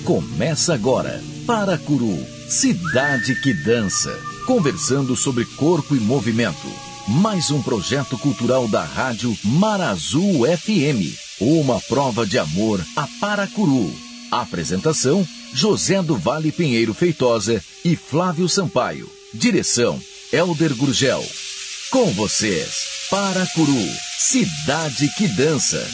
Começa agora, Paracuru, cidade que dança. Conversando sobre corpo e movimento. Mais um projeto cultural da rádio Marazul FM. Uma prova de amor a Paracuru. Apresentação, José do Vale Pinheiro Feitosa e Flávio Sampaio. Direção, Elder Gurgel. Com vocês, Paracuru, cidade que dança.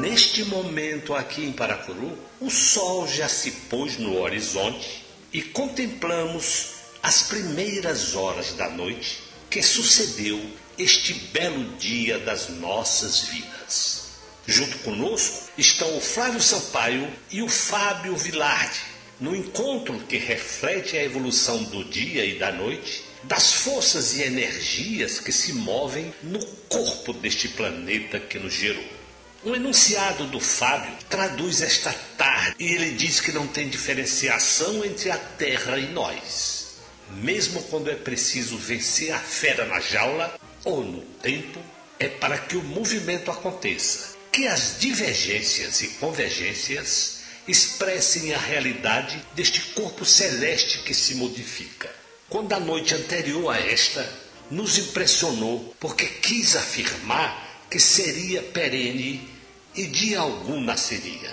Neste momento aqui em Paracuru, o sol já se pôs no horizonte e contemplamos as primeiras horas da noite que sucedeu este belo dia das nossas vidas. Junto conosco estão o Flávio Sampaio e o Fábio Vilardi, no encontro que reflete a evolução do dia e da noite, das forças e energias que se movem no corpo deste planeta que nos gerou. Um enunciado do Fábio traduz esta tarde e ele diz que não tem diferenciação entre a Terra e nós. Mesmo quando é preciso vencer a fera na jaula ou no tempo, é para que o movimento aconteça, que as divergências e convergências expressem a realidade deste corpo celeste que se modifica. Quando a noite anterior a esta nos impressionou porque quis afirmar que seria perene e dia algum nasceria.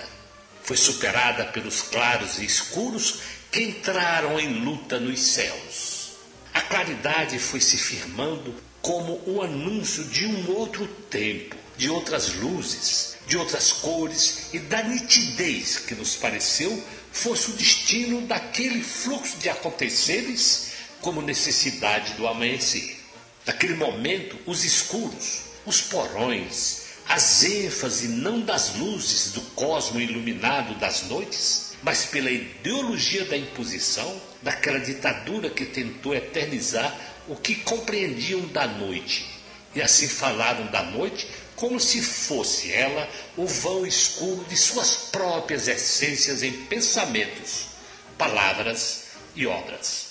Foi superada pelos claros e escuros que entraram em luta nos céus. A claridade foi se firmando como um anúncio de um outro tempo, de outras luzes, de outras cores e da nitidez que nos pareceu fosse o destino daquele fluxo de aconteceres como necessidade do amanhecer. Naquele momento, os escuros, os porões, as ênfases não das luzes do cosmo iluminado das noites, mas pela ideologia da imposição, daquela ditadura que tentou eternizar o que compreendiam da noite, e assim falaram da noite como se fosse ela o vão escuro de suas próprias essências em pensamentos, palavras e obras.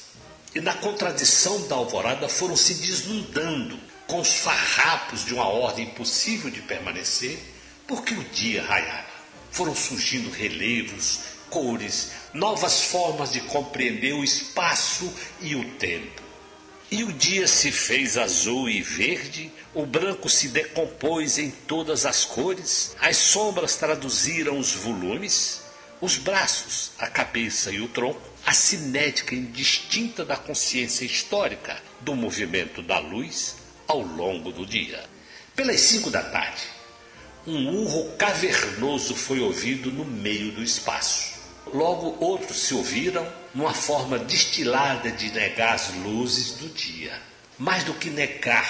E na contradição da alvorada foram se deslumbrando com os farrapos de uma ordem impossível de permanecer, porque o dia raiava. Foram surgindo relevos, cores, novas formas de compreender o espaço e o tempo. E o dia se fez azul e verde, o branco se decompôs em todas as cores, as sombras traduziram os volumes, os braços, a cabeça e o tronco, a cinética indistinta da consciência histórica do movimento da luz ao longo do dia. Pelas 5 da tarde, um urro cavernoso foi ouvido no meio do espaço. Logo outros se ouviram numa forma destilada de negar as luzes do dia. Mais do que negar,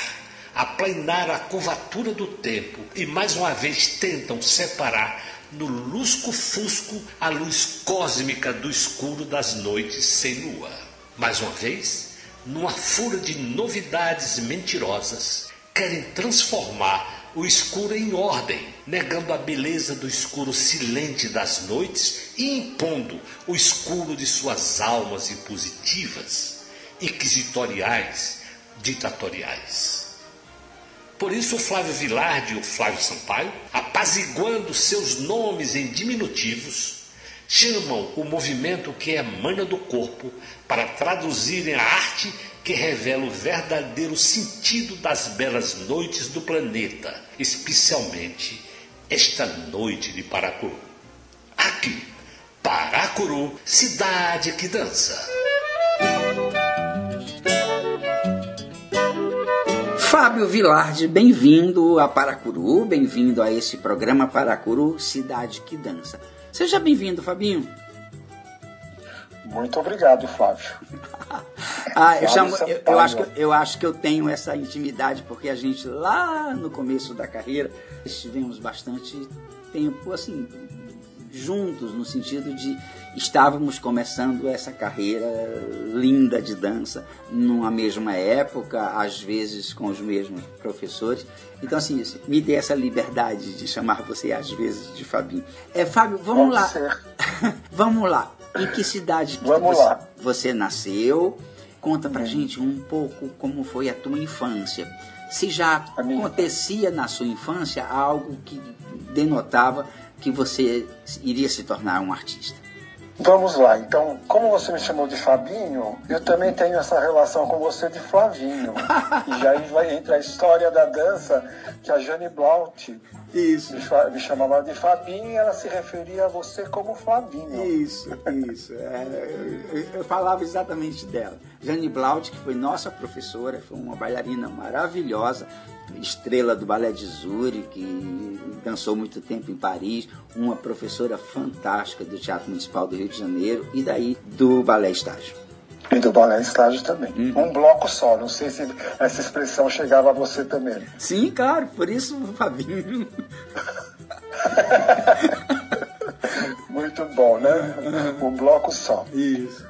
aplanar a curvatura do tempo e mais uma vez tentam separar no lusco-fusco a luz cósmica do escuro das noites sem lua. Mais uma vez, numa fúria de novidades mentirosas, querem transformar o escuro em ordem, negando a beleza do escuro silente das noites e impondo o escuro de suas almas impositivas, inquisitoriais, ditatoriais. Por isso o Flávio Vilardi e o Flávio Sampaio, apaziguando seus nomes em diminutivos, chamam o movimento que emana do corpo para traduzirem a arte que revela o verdadeiro sentido das belas noites do planeta, especialmente esta noite de Paracuru. Aqui, Paracuru, cidade que dança. Fábio Vilardi, bem-vindo a Paracuru, bem-vindo a esse programa Paracuru, cidade que dança. Seja bem-vindo, Fabinho. Muito obrigado, Flávio. Eu acho que eu tenho essa intimidade, porque a gente lá no começo da carreira estivemos bastante tempo assim juntos, no sentido de estávamos começando essa carreira linda de dança numa mesma época, às vezes com os mesmos professores. Então, assim, me dê essa liberdade de chamar você às vezes de Fabinho. Fábio, vamos lá. Vamos lá. Em que cidade que você nasceu? Conta pra gente um pouco como foi a tua infância. Se já acontecia na sua infância algo que denotava que você iria se tornar um artista. Vamos lá, então, como você me chamou de Fabinho, eu também tenho essa relação com você de Flavinho. E já vai entrar a história da dança, que a Jane Blaut me chamava de Fabinho e ela se referia a você como Flavinho. Isso. Eu falava exatamente dela. Jane Blaut, que foi nossa professora, foi uma bailarina maravilhosa, estrela do Balé de Zurique, que dançou muito tempo em Paris, uma professora fantástica do Teatro Municipal do Rio de Janeiro e daí do Balé Estágio. E do Balé Estágio também. Um bloco só, não sei se essa expressão chegava a você também. Sim, claro, por isso o Fabinho. Muito bom, né? Um bloco só. Isso.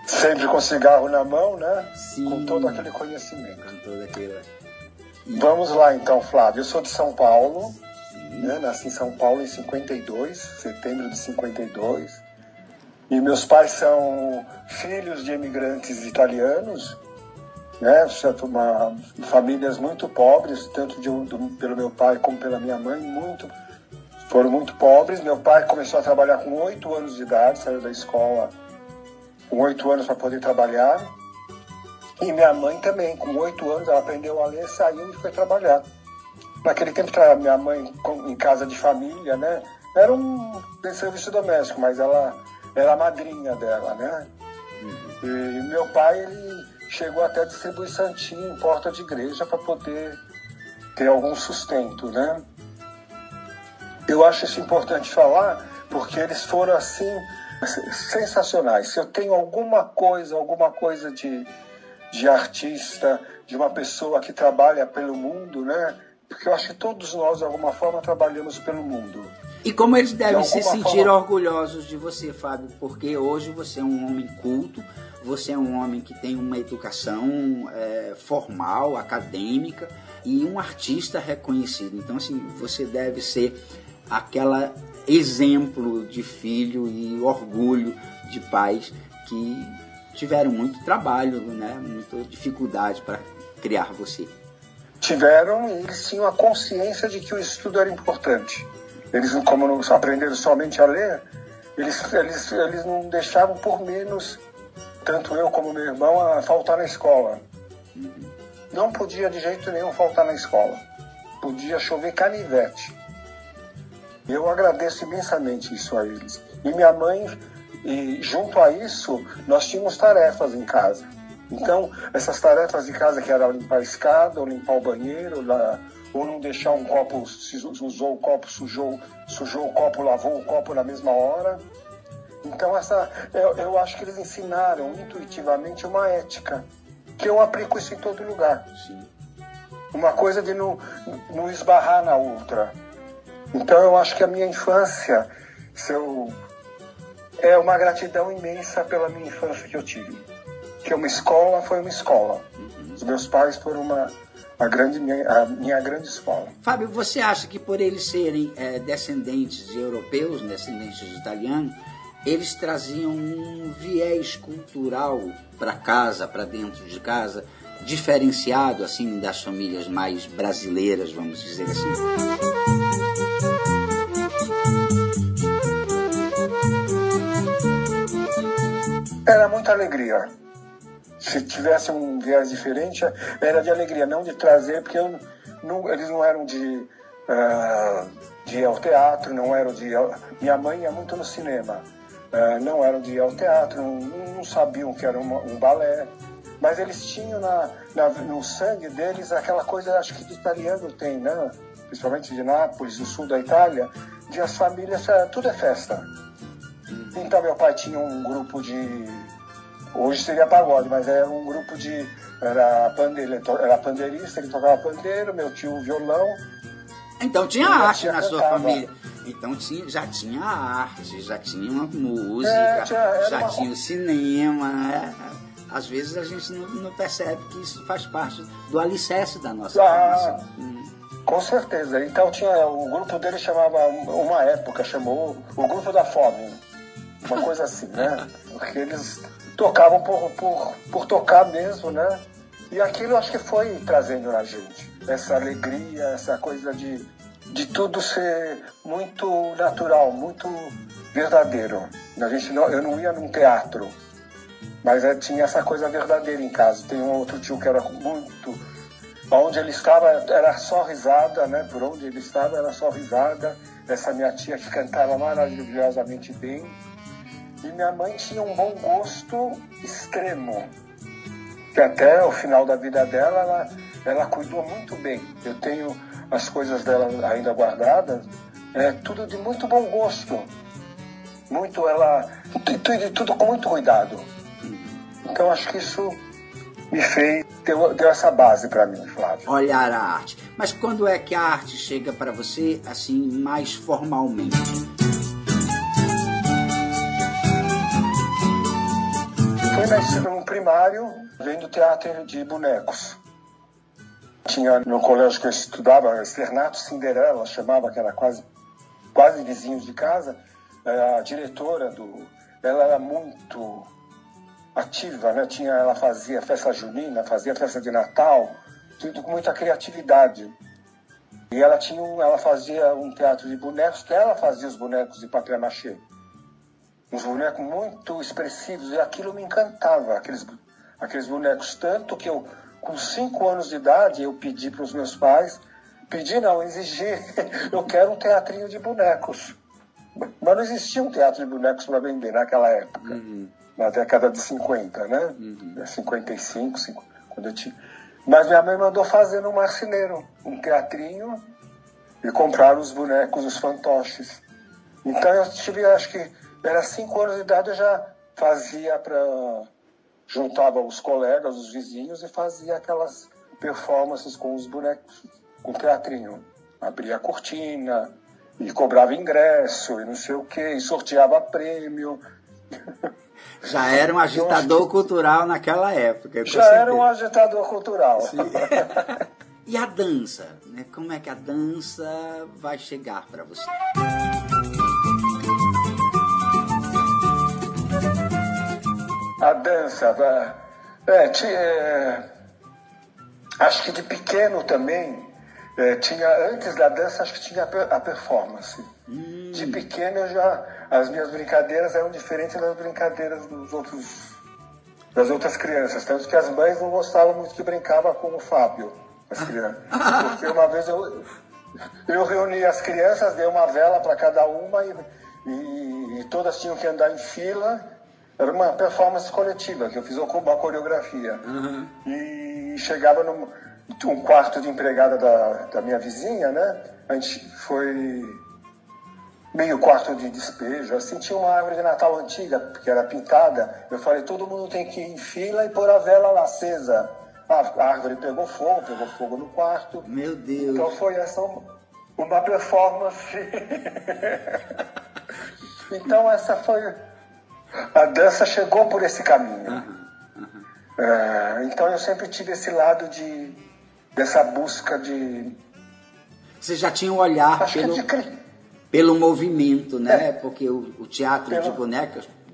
Sempre com cigarro na mão, né? Sim. Com todo aquele conhecimento. Com todo aquele... Vamos lá então, Flávio. Eu sou de São Paulo, né? Nasci em São Paulo em 52, setembro de 52. E meus pais são filhos de imigrantes italianos, né? Famílias muito pobres, tanto pelo meu pai como pela minha mãe, foram muito pobres. Meu pai começou a trabalhar com 8 anos de idade, saiu da escola com 8 anos para poder trabalhar. E minha mãe também, com 8 anos, ela aprendeu a ler, saiu e foi trabalhar. Naquele tempo, minha mãe, em casa de família, né? Era um serviço doméstico, mas ela era a madrinha dela, né? E meu pai, ele chegou até a distribuir santinho em porta de igreja para poder ter algum sustento, né? Eu acho isso importante falar, porque eles foram, assim, sensacionais. Se eu tenho alguma coisa de artista, de uma pessoa que trabalha pelo mundo, né? Porque eu acho que todos nós, de alguma forma, trabalhamos pelo mundo. E como eles devem se sentir orgulhosos de você, Fábio, porque hoje você é um homem culto, você é um homem que tem uma educação formal, acadêmica e um artista reconhecido. Então, assim, você deve ser aquele exemplo de filho e orgulho de pais que tiveram muito trabalho, né? Muita dificuldade para criar você. Tiveram, e eles tinham a consciência de que o estudo era importante. Eles, como não aprenderam somente a ler, eles não deixavam por menos, tanto eu como meu irmão, a faltar na escola. Não podia de jeito nenhum faltar na escola. Podia chover canivete. Eu agradeço imensamente isso a eles. E minha mãe, e junto a isso, nós tínhamos tarefas em casa. Então, essas tarefas de casa, que era limpar a escada, ou limpar o banheiro, ou não deixar um copo, se usou o copo, sujou o copo, lavou o copo na mesma hora. Então, eu acho que eles ensinaram intuitivamente uma ética, que eu aplico isso em todo lugar. Sim. Uma coisa de não esbarrar na outra. Então, eu acho que a minha infância é uma gratidão imensa pela minha infância que eu tive. Que uma escola foi uma escola. Os meus pais foram a minha grande escola. Fábio, você acha que por eles serem descendentes de europeus, descendentes de italianos, eles traziam um viés cultural para casa, para dentro de casa, diferenciado assim das famílias mais brasileiras, vamos dizer assim? Era muita alegria. Se tivesse um viés diferente, era de alegria, não de trazer, porque eles não eram de ir ao teatro, não eram de... Minha mãe ia muito no cinema, não eram de ir ao teatro, não sabiam que era um balé, mas eles tinham no sangue deles aquela coisa, acho que de italiano tem, né? Principalmente de Nápoles, do sul da Itália, de as famílias, tudo é festa. Então meu pai tinha um grupo de... Hoje seria pagode, mas era um grupo de... Era pandeirista, ele tocava pandeiro, meu tio violão. Então tinha arte na sua família. Então já tinha arte, já tinha uma música, já tinha o cinema. Às vezes a gente não percebe que isso faz parte do alicerce da nossa formação. Com certeza. Então o grupo dele chamava, uma época chamou o Grupo da Fome. uma coisa assim, né? Porque eles tocavam por tocar mesmo, né? E aquilo acho que foi trazendo na gente essa alegria, essa coisa de tudo ser muito natural, muito verdadeiro. Eu não ia num teatro, mas tinha essa coisa verdadeira em casa. Tem um outro tio que era muito... Onde ele estava era só risada, né? Por onde ele estava era só risada. Essa minha tia que cantava maravilhosamente bem. E minha mãe tinha um bom gosto extremo, que até o final da vida dela, ela cuidou muito bem. Eu tenho as coisas dela ainda guardadas, tudo de muito bom gosto. Tudo com muito cuidado. Então acho que isso me fez, deu essa base para mim, Flávio. Olhar a arte. Mas quando é que a arte chega para você, assim, mais formalmente? Foi na ensino primário, vendo teatro de bonecos. Tinha no colégio que eu estudava, Externato Cinderela, chamava, que era quase vizinhos de casa. A diretora ela era muito ativa, né? Ela fazia festa junina, fazia festa de Natal, tudo com muita criatividade. E ela fazia um teatro de bonecos, que ela fazia os bonecos de papier-mâché. Uns bonecos muito expressivos, e aquilo me encantava, aqueles bonecos. Tanto que eu, com 5 anos de idade, eu pedi para os meus pais, exigi, eu quero um teatrinho de bonecos. Mas não existia um teatro de bonecos para vender naquela época, na década de 50, né? 55, quando eu tinha... Mas minha mãe mandou fazer no Marceneiro um teatrinho e compraram os bonecos, os fantoches. Então eu tive, acho que era 5 anos de idade, eu já fazia juntava os colegas, os vizinhos e fazia aquelas performances com os bonecos, com o teatrinho. Abria a cortina e cobrava ingresso e não sei o quê, e sorteava prêmio. Já era um agitador cultural naquela época. Já era um agitador cultural. E a dança? Né? Como é que a dança vai chegar para você? A dança, acho que de pequeno também, antes da dança, acho que tinha a performance. De pequeno, as minhas brincadeiras eram diferentes das brincadeiras das outras crianças. Tanto que as mães não gostavam muito que brincava com o Fábio, as crianças. Porque uma vez eu reuni as crianças, dei uma vela para cada uma e todas tinham que andar em fila. Era uma performance coletiva, que eu fiz uma coreografia. E chegava um quarto de empregada da minha vizinha, né? A gente foi meio quarto de despejo. Assim, tinha uma árvore de Natal antiga, que era pintada. Eu falei, todo mundo tem que ir em fila e pôr a vela lá acesa. A árvore pegou fogo no quarto. Meu Deus! Então foi essa uma performance. Então essa foi... A dança chegou por esse caminho. Então eu sempre tive esse lado dessa busca de... Você já tinha um olhar pelo movimento, né? Porque o teatro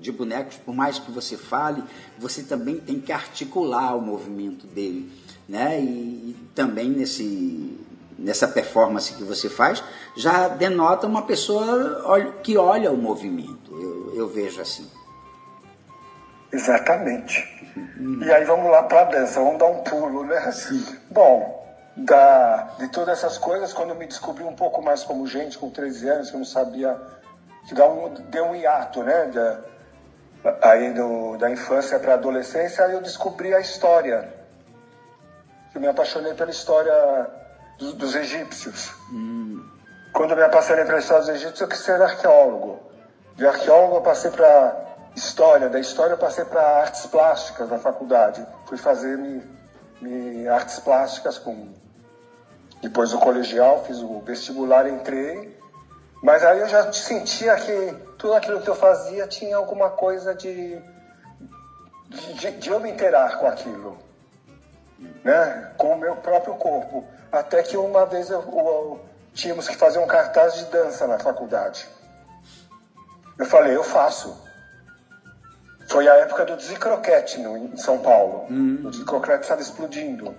de bonecos, por mais que você fale, você também tem que articular o movimento dele, né? E também nessa performance que você faz, já denota uma pessoa que olha o movimento. Eu vejo assim. Exatamente. E aí vamos lá para a dança, vamos dar um pulo, né? Sim. Bom, de todas essas coisas, quando eu me descobri um pouco mais como gente, com 13 anos, que eu não sabia, que deu um hiato, né? Da infância para a adolescência, aí eu descobri a história. Eu me apaixonei pela história dos egípcios. Quando eu me apaixonei pela história dos egípcios, eu quis ser arqueólogo. De arqueólogo eu passei para história, da história eu passei para artes plásticas na faculdade. Fui fazer artes plásticas depois do colegial, fiz o vestibular, entrei. Mas aí eu já sentia que tudo aquilo que eu fazia tinha alguma coisa de eu me interar com aquilo, né? Com o meu próprio corpo. Até que uma vez tínhamos que fazer um cartaz de dança na faculdade. Eu falei, eu faço. Foi a época do Dizzy em São Paulo. O Dizzy estava explodindo.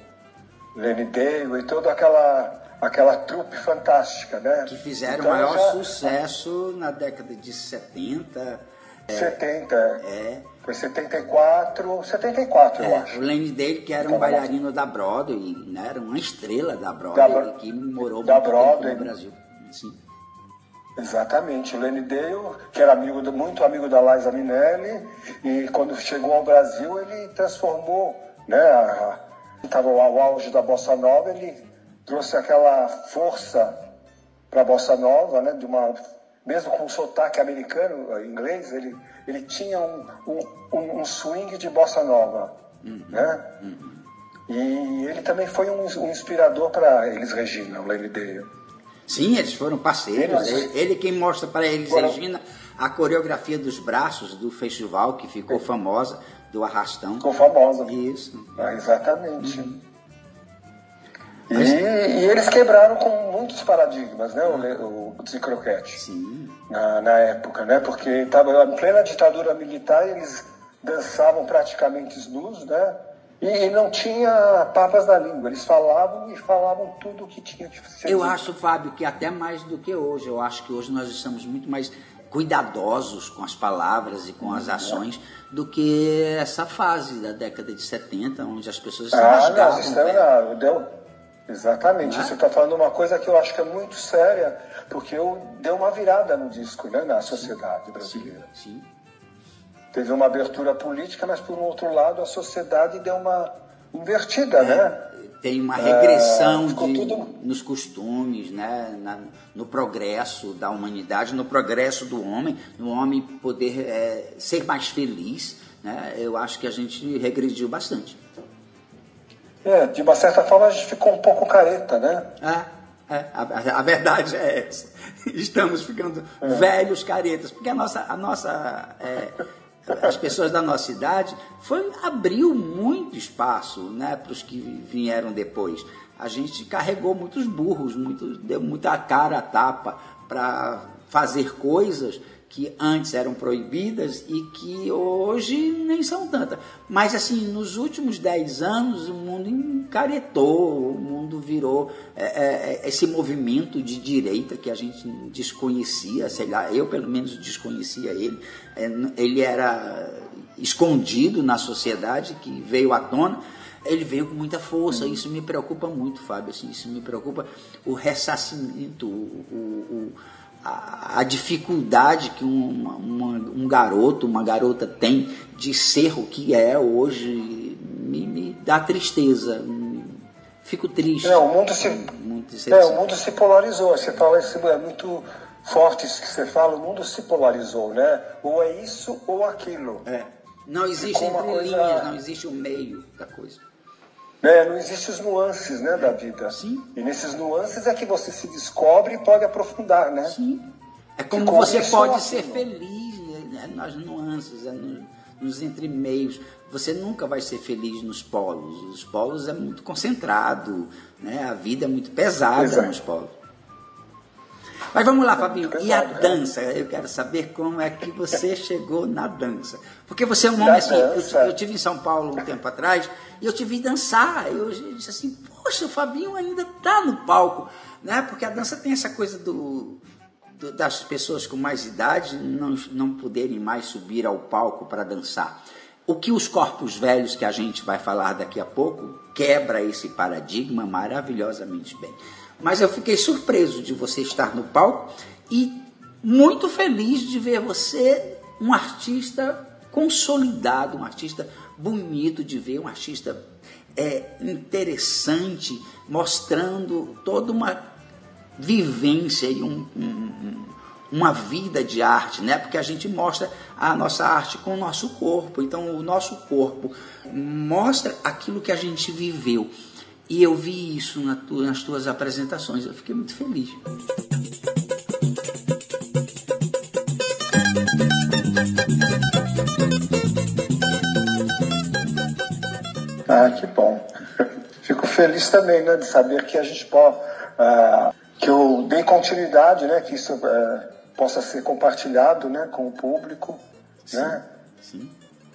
Lenny Dale e toda aquela trupe fantástica, né? Que fizeram o maior sucesso na década de 70. 70, foi 74, eu acho. O Lenny Dale, que era um bailarino da Broadway, né? Era uma estrela da Broadway, que morou muito tempo no Brasil. Sim. Exatamente, o Lenny Dale, que era muito amigo da Liza Minnelli, e quando chegou ao Brasil ele transformou, né? Estava ao auge da Bossa Nova, ele trouxe aquela força para a Bossa Nova, né? Mesmo com o sotaque americano, inglês, ele tinha um swing de Bossa Nova, né? E ele também foi um inspirador para Elis Regina, o Lenny Dale. Sim, eles foram parceiros. Ele quem mostra para Elis Regina a coreografia dos braços do festival, que ficou famosa, do arrastão. Ficou famosa. Isso. Exatamente. E eles quebraram com muitos paradigmas, né, o Dizzy Croquette. Sim. Na época, né, porque estava em plena ditadura militar, eles dançavam praticamente nus, né, e não tinha papas na língua, eles falavam tudo o que tinha que ser. Eu acho, Fábio, que até mais do que hoje, eu acho que hoje nós estamos muito mais cuidadosos com as palavras e com as ações do que essa fase da década de 70, onde as pessoas se rasgavam. Exatamente, você está falando uma coisa que eu acho que é muito séria, porque deu uma virada no disco, né, na sociedade brasileira. Sim. Teve uma abertura política, mas por um outro lado a sociedade deu uma invertida, né? Tem uma regressão nos costumes, né? No progresso da humanidade, no progresso do homem, no homem poder ser mais feliz, né? Eu acho que a gente regrediu bastante. De uma certa forma a gente ficou um pouco careta, né? A verdade é essa. Estamos ficando velhos caretas, porque as pessoas da nossa idade abriu muito espaço, né, para os que vieram depois. A gente carregou muitos burros, deu muita cara a tapa para fazer coisas que antes eram proibidas e que hoje nem são tantas. Mas, assim, nos últimos 10 anos, o mundo encaretou, o mundo virou esse movimento de direita que a gente desconhecia, sei lá, eu pelo menos desconhecia ele. Ele era escondido na sociedade, que veio à tona. Ele veio com muita força, isso me preocupa muito, Fábio, assim, isso me preocupa o ressarcimento, a dificuldade que um garoto, uma garota tem de ser o que é hoje, me dá tristeza, fico triste. O mundo se polarizou, você fala isso, é muito forte isso que você fala, o mundo se polarizou, né? Ou é isso ou aquilo. Não existe entrelinhas, não existe o meio da coisa. Não existem os nuances, né, da vida. Sim. E nesses nuances é que você se descobre e pode aprofundar, né? Sim. É como você pode ser feliz, né, nas nuances, nos entremeios. Você nunca vai ser feliz nos polos. Os polos é muito concentrado, né? A vida é muito pesada nos polos. Mas vamos lá, Fabinho. E a dança? Eu quero saber como é que você chegou na dança. Porque você é um homem assim... Eu estive em São Paulo um tempo atrás e eu te vi dançar. Eu disse assim, poxa, o Fabinho ainda está no palco. Né? Porque a dança tem essa coisa das pessoas com mais idade não poderem mais subir ao palco para dançar. O que os corpos velhos, que a gente vai falar daqui a pouco, quebra esse paradigma maravilhosamente bem. Mas eu fiquei surpreso de você estar no palco e muito feliz de ver você, um artista consolidado, um artista bonito de ver, um artista interessante, mostrando toda uma vivência e uma vida de arte, né? Porque a gente mostra a nossa arte com o nosso corpo, então o nosso corpo mostra aquilo que a gente viveu. E eu vi isso nas tuas apresentações, eu fiquei muito feliz. Que bom. Fico feliz também, né, de saber que a gente pode, que eu dei continuidade, né, que isso possa ser compartilhado, né, com o público, sim, né? Sim.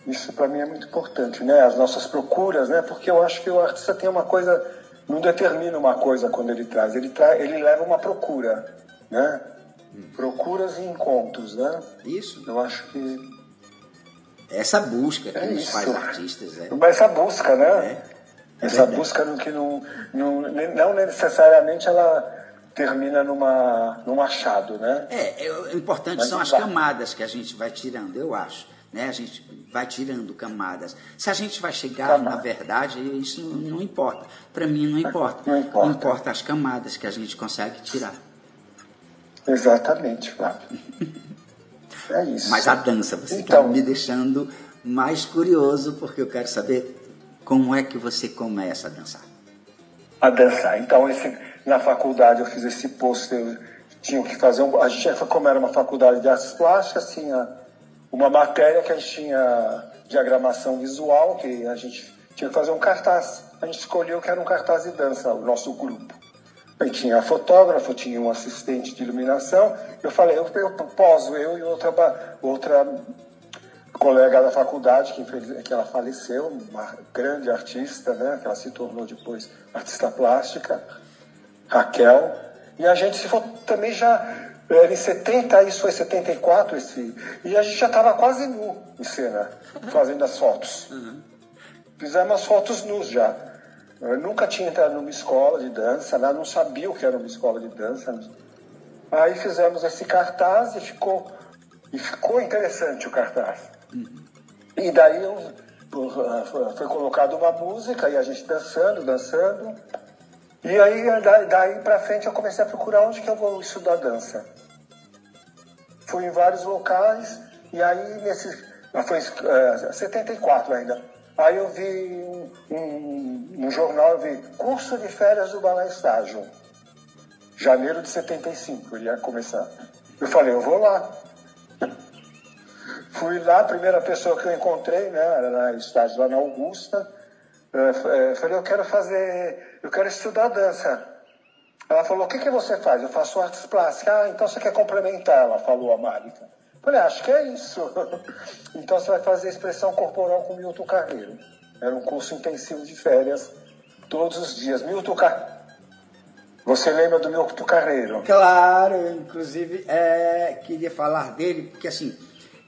Isso para mim é muito importante, né? As nossas procuras, né? Porque eu acho que o artista tem uma coisa, não determina uma coisa quando ele traz, ele leva uma procura, né? Procuras e encontros, né? Isso. Eu acho que essa busca que nos isso. faz artistas. Essa busca, né? Essa verdade. busca que não necessariamente ela termina num achado, né? O importante Mas são as camadas que a gente vai tirando, eu acho. Né? A gente vai tirando camadas. Se a gente vai chegar na verdade, isso não importa. Para mim não importa. Não importa. Importa as camadas que a gente consegue tirar. Exatamente, Flávio. É isso. Mas a dança, você está me deixando mais curioso, porque eu quero saber como é que você começa a dançar. A dançar. Então, na faculdade eu fiz esse pôster, tinha que fazer a gente, como era uma faculdade de artes plásticas, tinha uma matéria que a gente tinha diagramação visual, que a gente tinha que fazer um cartaz. A gente escolheu que era um cartaz de dança, o nosso grupo. Aí tinha fotógrafo, tinha um assistente de iluminação. Eu falei, eu poso, eu e outra colega da faculdade, que ela faleceu, uma grande artista, né, que ela se tornou depois artista plástica, Raquel. E a gente se for também já... Era em 70, isso foi 74, e a gente já estava quase nu em cena, fazendo as fotos. Fizemos as fotos nus já. Eu nunca tinha entrado numa escola de dança, né? Não sabia o que era uma escola de dança. Aí fizemos esse cartaz e ficou interessante o cartaz. E daí foi colocada uma música e a gente dançando. E aí, daí pra frente, eu comecei a procurar onde que eu vou estudar dança. Fui em vários locais, e aí, foi 74 ainda. Aí eu vi um jornal, eu vi curso de férias do Balé Estágio. Janeiro de 75, ele ia começar. Eu falei, eu vou lá. Fui lá, a primeira pessoa que eu encontrei, né, era na estágio lá na Augusta. Falei, eu quero estudar dança. Ela falou, o que você faz? Eu faço artes plásticas. Ah, então você quer complementar, ela falou, a Marita. Falei, acho que é isso. Então você vai fazer expressão corporal com Milton Carreiro. Era um curso intensivo de férias, todos os dias. Milton Carreiro. Você lembra do Milton Carreiro? Claro, eu, inclusive queria falar dele, porque assim,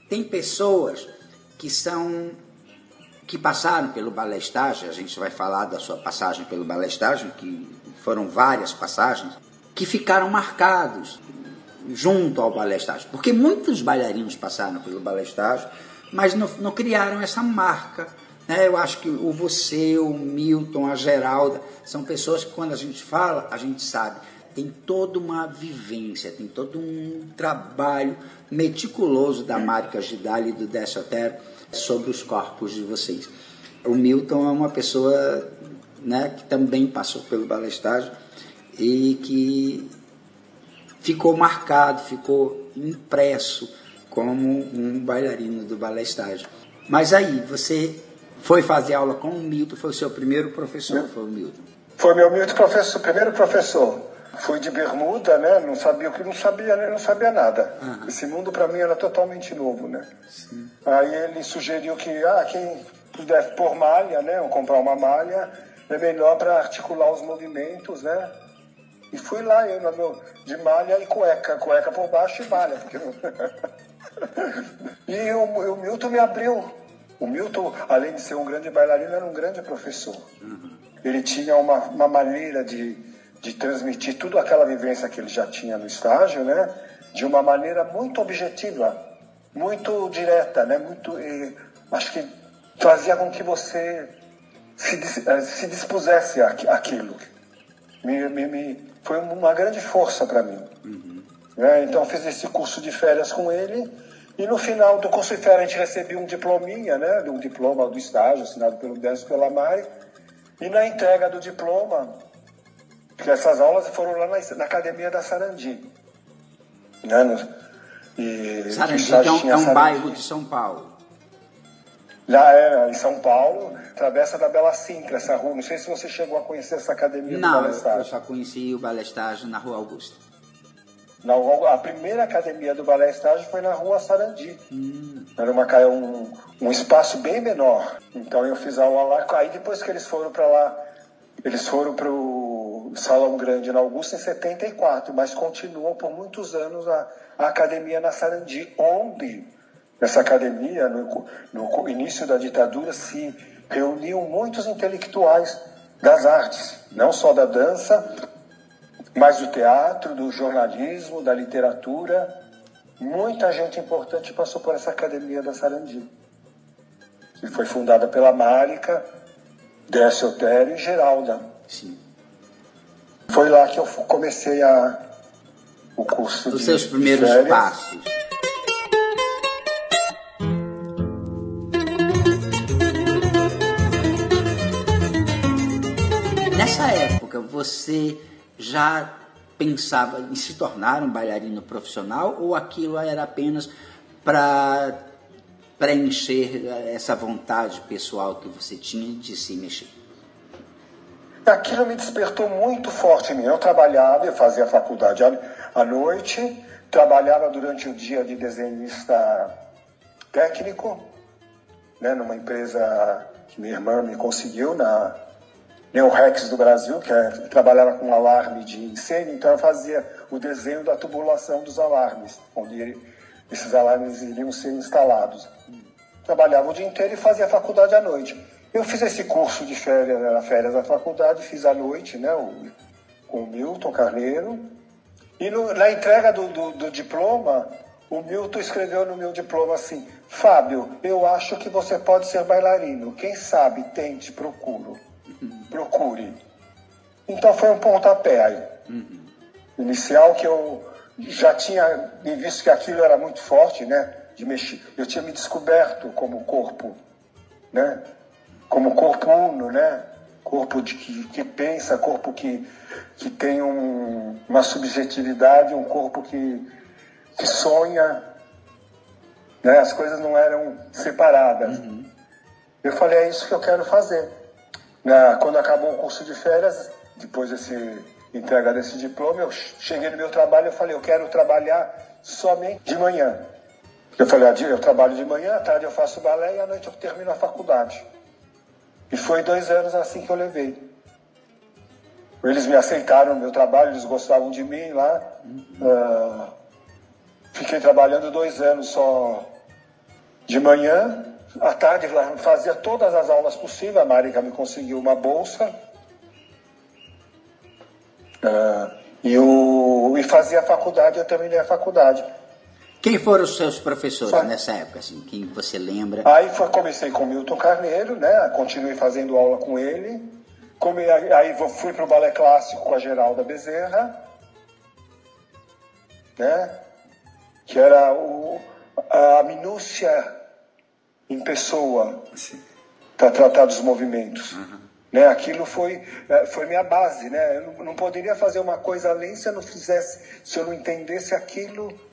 tem pessoas que passaram pelo Balé Estágio, a gente vai falar da sua passagem pelo Balé Estágio, que foram várias passagens, que ficaram marcados junto ao Balé Estágio. Porque muitos bailarinos passaram pelo Balé Estágio, mas não criaram essa marca. Né? Eu acho que você, o Milton, a Geralda, são pessoas que quando a gente fala, a gente sabe, tem toda uma vivência, tem todo um trabalho meticuloso da Marica Gidali e do Décio Otero sobre os corpos de vocês. O Milton é uma pessoa, né, que também passou pelo Balé Estágio e que ficou marcado, ficou impresso como um bailarino do Balé Estágio. Mas aí, você foi fazer aula com o Milton, foi o seu primeiro professor, foi o Milton? Foi meu Milton professor, primeiro professor. Fui de bermuda, né? Não sabia o que não sabia nada. Uhum. Esse mundo para mim era totalmente novo, né? Sim. Aí ele sugeriu que quem puder pôr malha, né? Ou comprar uma malha, é melhor para articular os movimentos, né? E fui lá, de malha e cueca por baixo e malha. Porque... E o Milton me abriu. O Milton, além de ser um grande bailarino, era um grande professor. Uhum. Ele tinha uma maneira de transmitir tudo aquela vivência que ele já tinha no estágio, né? De uma maneira muito objetiva, muito direta, né? Acho que fazia com que você se dispusesse àquilo. Foi uma grande força para mim. Uhum. Né? Então eu fiz esse curso de férias com ele e no final do curso de férias a gente recebia um diplominha, né? Um diploma do estágio assinado pelo Décio e pela Mari, e na entrega do diploma, porque essas aulas foram lá na academia da Sarandi. Né? Sarandi é um bairro de São Paulo. Já era em São Paulo, travessa da Bela Sintra, essa rua. Não sei se você chegou a conhecer essa academia do Balé Estágio. Não, eu só conheci o Balé Estágio na Rua Augusta. A primeira academia do Balé Estágio foi na Rua Sarandi. Era um espaço bem menor. Então eu fiz aula lá. Aí depois que eles foram para lá, eles foram para o Salão Grande na Augusta em 74, mas continuou por muitos anos a academia na Sarandi, onde nessa academia, no início da ditadura, se reuniam muitos intelectuais das artes, não só da dança, mas do teatro, do jornalismo, da literatura. Muita gente importante passou por essa academia da Sarandi, que foi fundada pela Márica, Décio Otério e Geralda. Sim. Foi lá que eu comecei o curso Os seus primeiros passos. Nessa época, você já pensava em se tornar um bailarino profissional ou aquilo era apenas para preencher essa vontade pessoal que você tinha de se mexer? Aquilo me despertou muito forte em mim. Eu trabalhava, eu fazia faculdade à noite, trabalhava durante o dia de desenhista técnico, né, numa empresa que minha irmã me conseguiu, na Neorex do Brasil, que trabalhava com alarme de incêndio. Então eu fazia o desenho da tubulação dos alarmes, onde esses alarmes iriam ser instalados. Trabalhava o dia inteiro e fazia faculdade à noite. Eu fiz esse curso de férias da faculdade, fiz à noite, né, com o Milton Carneiro. E na entrega do diploma, o Milton escreveu no meu diploma assim: Fábio, eu acho que você pode ser bailarino. Quem sabe, tente, procure. Então foi um pontapé aí. Inicial, que eu já tinha visto que aquilo era muito forte, né, de mexer. Eu tinha me descoberto como corpo, né? Como corpo uno, né? Corpo que pensa, corpo que tem uma subjetividade, um corpo que sonha, né? As coisas não eram separadas. Eu falei, é isso que eu quero fazer. Quando acabou o curso de férias, depois dessa entrega desse diploma, eu cheguei no meu trabalho e falei, eu quero trabalhar somente de manhã. Eu falei, eu trabalho de manhã, à tarde eu faço balé e à noite eu termino a faculdade. E foi 2 anos assim que eu levei. Eles me aceitaram no meu trabalho, eles gostavam de mim lá. Fiquei trabalhando 2 anos só de manhã. À tarde fazia todas as aulas possíveis. A Márica me conseguiu uma bolsa. E fazia a faculdade, eu terminei a faculdade. Quem foram os seus professores nessa época, assim, quem você lembra? Aí comecei com o Milton Carneiro, né? Continuei fazendo aula com ele. Aí fui para o balé clássico com a Geralda Bezerra, né? Que era a minúcia em pessoa para tratar dos movimentos. Né? Aquilo foi minha base, né? Eu não poderia fazer uma coisa além se eu não entendesse aquilo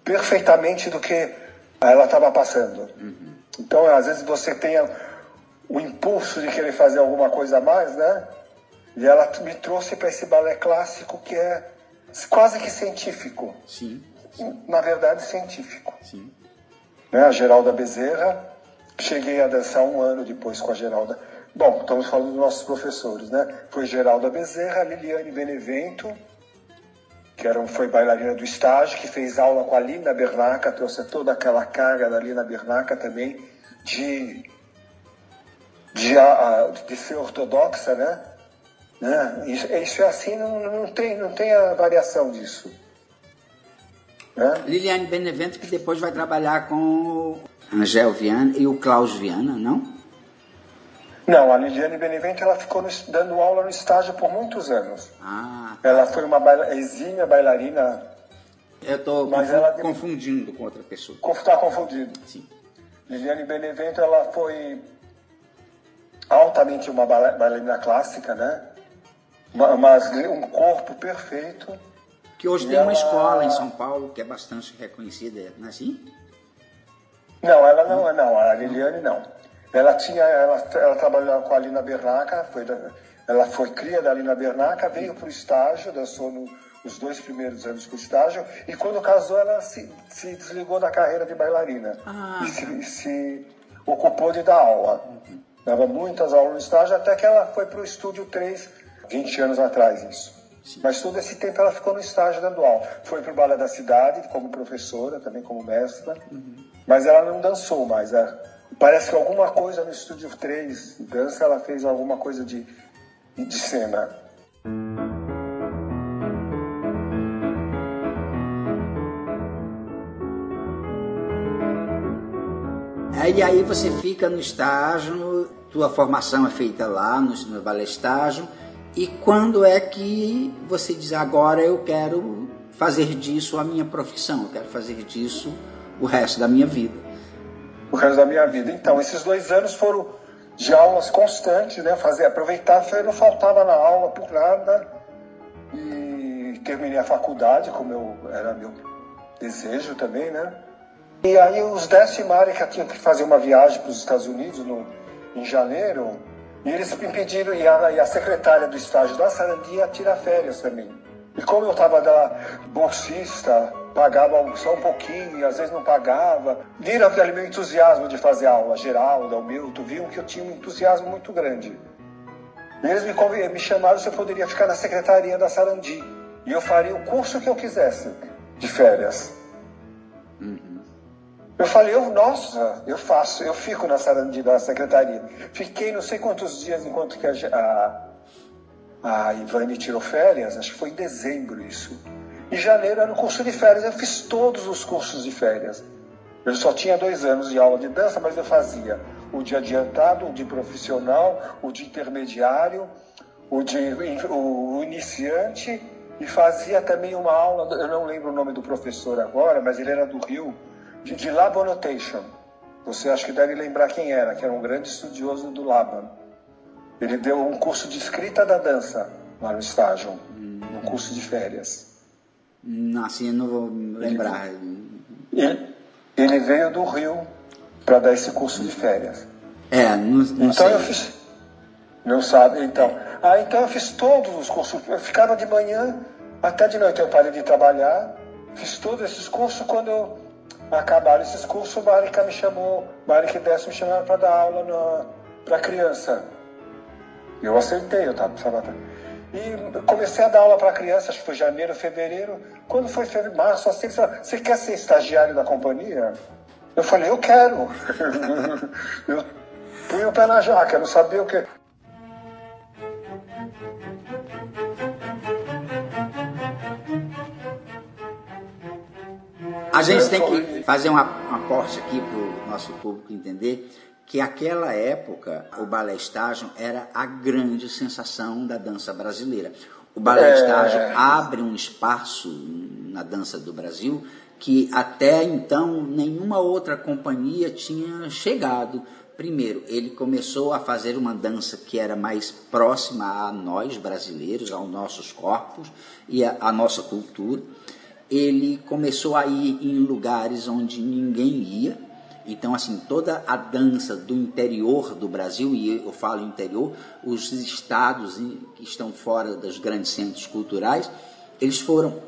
perfeitamente do que ela estava passando. Então, às vezes você tem o impulso de querer fazer alguma coisa a mais, né? E ela me trouxe para esse balé clássico que é quase que científico. Sim. Na verdade, científico. Sim. Né? A Geralda Bezerra, cheguei a dançar 1 ano depois com a Geralda. Bom, estamos falando dos nossos professores, né? Foi Geralda Bezerra, Liliane Benevento, que foi bailarina do estágio, que fez aula com a Lina Bernaca, trouxe toda aquela carga da Lina Bernaca também, de ser ortodoxa, né? Isso é assim, não tem a variação disso. Né? Liliane Benevento, que depois vai trabalhar com o Angel Viana e o Klaus Viana, não? Não, a Liliane Benevento ela ficou dando aula no estágio por muitos anos. Tá. Ela foi uma exímia bailarina. Eu estou confundindo com outra pessoa. Está confundido. Sim. Liliane Benevento ela foi altamente uma bailarina clássica, né? Mas um corpo perfeito. Que hoje tem uma escola em São Paulo que é bastante reconhecida, não é assim? Não, ela não, a Liliane não. Ela trabalhava com a Lina Bernaca, ela foi cria da Lina Bernaca, veio para o estágio, dançou os 2 primeiros anos com estágio, e quando casou ela se desligou da carreira de bailarina e se ocupou de dar aula. Dava muitas aulas no estágio, até que ela foi para o Estúdio 3, 20 anos atrás isso. Sim. Mas todo esse tempo ela ficou no estágio dando aula. Foi para o Balé da Cidade como professora, também como mestra, mas ela não dançou mais. Parece que alguma coisa no Estúdio 3 dança, ela fez alguma coisa de cena. E aí você fica no estágio, tua formação é feita lá no balé estágio, e quando é que você diz, agora eu quero fazer disso a minha profissão, eu quero fazer disso o resto da minha vida? O resto da minha vida. Então, esses 2 anos foram de aulas constantes, né? Aproveitar, eu não faltava na aula por nada, e terminei a faculdade, como era meu desejo também, né? E aí os Décio e Marika tinham que fazer uma viagem para os Estados Unidos em janeiro, e eles me pediram, e a secretária do estágio da Sarandi ia tirar férias também. E como eu estava bolsista, pagava só um pouquinho, e às vezes não pagava, viram aquele meu entusiasmo de fazer aula, Geralda, o Milton, viram que eu tinha um entusiasmo muito grande. E eles me chamaram se eu poderia ficar na secretaria da Sarandi, e eu faria o curso que eu quisesse, de férias. Eu falei, eu fico na Sarandi da secretaria. Fiquei não sei quantos dias enquanto que a Ivane tirou férias, acho que foi em dezembro isso. Em janeiro era o curso de férias, eu fiz todos os cursos de férias. Eu só tinha 2 anos de aula de dança, mas eu fazia o de adiantado, o de profissional, o de intermediário, o iniciante, e fazia também uma aula, eu não lembro o nome do professor agora, mas ele era do Rio, de Laban Notation. Você acho que deve lembrar quem era, que era um grande estudioso do Laban. Ele deu um curso de escrita da dança lá no estágio, um curso de férias. Assim eu não vou lembrar. Ele veio do Rio para dar esse curso de férias. Não então sei. Eu fiz. Não sabe? Então eu fiz todos os cursos. Eu ficava de manhã até de noite. Eu parei de trabalhar. Fiz todos esses cursos. Quando acabaram esses cursos, Marika e Décio me chamaram para dar aula para criança. Eu aceitei, E comecei a dar aula para criança, acho que foi janeiro, fevereiro. Quando foi fevereiro, março, assim, ele falou, você quer ser estagiário da companhia? Eu falei, eu quero. Eu punho o pé na jaca, eu não sabia o que... A gente tem que fazer um aporte aqui para o nosso público entender que aquela época o balé estágio era a grande sensação da dança brasileira. O balé estágio abre um espaço na dança do Brasil que até então nenhuma outra companhia tinha chegado. Primeiro, ele começou a fazer uma dança que era mais próxima a nós brasileiros, aos nossos corpos e à nossa cultura. Ele começou a ir em lugares onde ninguém ia. Então, assim, toda a dança do interior do Brasil, e eu falo interior, os estados que estão fora dos grandes centros culturais, eles foram